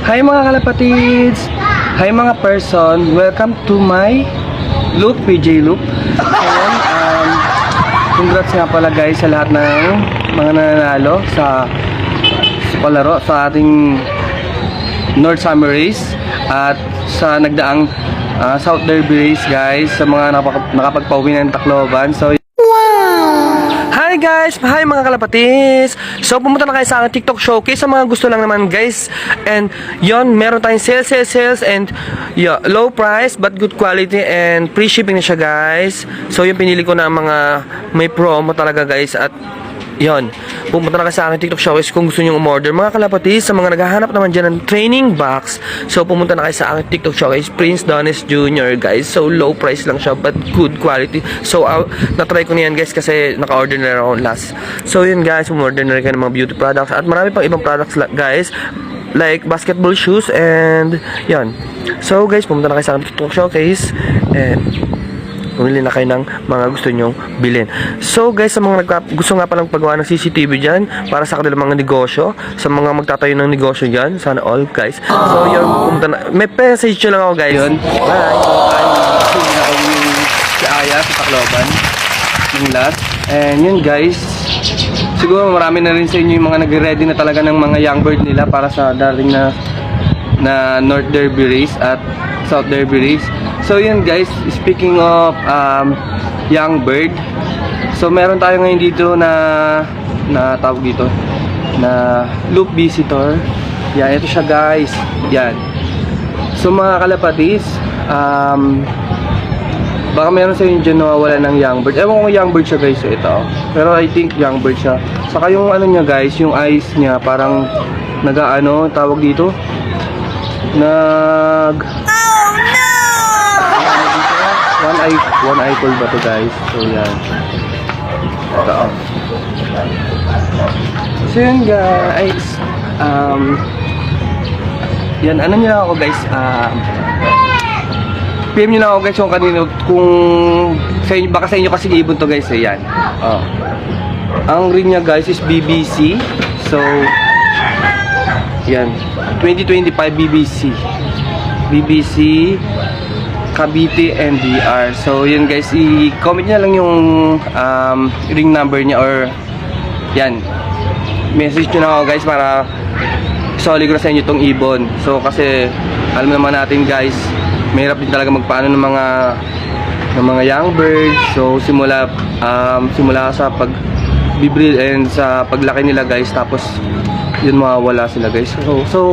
Hi mga kalapatids! Hi mga person! Welcome to my Loop, PJ Loop. Ngayon, congrats nga pala guys sa lahat ng mga nananalo sa palaro sa ating North Summer Race at sa nagdaang South Derby Race guys, sa mga nakapagpauwi ng Tacloban. So hi guys! Hi mga kalapatis! So pumunta na kayo sa aking TikTok showcase sa mga gusto lang naman guys. And yon, meron tayong sales and yeah, low price but good quality and free shipping na siya guys. So yung pinili ko na mga may promo talaga guys. At yon, pumunta na kayo sa aking TikTok showcase kung gusto nyo umorder mga kalapatis. Sa mga naghahanap naman dyan ng training box, so pumunta na kayo sa aking TikTok showcase, Prince Donis Jr. guys. So low price lang siya but good quality. So na-try ko na yan guys kasi naka-order na ako last. So yun guys, umorder na rin kayo ng mga beauty products at marami pang ibang products guys, like basketball shoes and yan. So guys, pumunta na kayo sa aking TikTok showcase and pumili na kayo ng mga gusto nyong bilhin. So guys, sa mga gusto nga palang paggawa ng CCTV dyan para sa kanilang mga negosyo, sa mga magtatayo ng negosyo dyan, sana all guys. So yun, pumunta na. May message lang ako guys. Yun. Bye. So hindi na ako si Aya sa Tacloban yung last. And yun guys, siguro marami na rin sa inyo yung mga nagre-ready na talaga ng mga young bird nila para sa daring na North Derby Race at South Derby Race. So yun guys, speaking of young bird, so meron tayo ngayon dito na tawag dito na loop visitor. Yan, ito siya guys. Yan. So mga kalapatis, baka meron sa inyo dyan nawawala ng young bird. Ewan ko young bird siya guys, so ito. Pero I think young bird siya. Saka yung ano niya guys, yung eyes niya parang nag-ano, tawag dito, one eye cold ba to guys? So yan. Ito. So yun guys, yan, ano nyo lang ako guys, PM nyo lang ako guys kung kanino, kung sa inyo, baka sa inyo kasi ibon to guys, yan. Ang ring niya guys is BBC. So yan, 2025 BBC Cavite NDR. So yun guys, i-comment niya lang yung ring number niya or yan, message nyo na ako guys para solid ko na sa inyo itong ibon. So kasi alam naman natin guys, mahirap din talaga magpaano ng mga young birds. So simula sa pag-breed and sa paglaki nila guys, tapos yun mawawala sila guys. So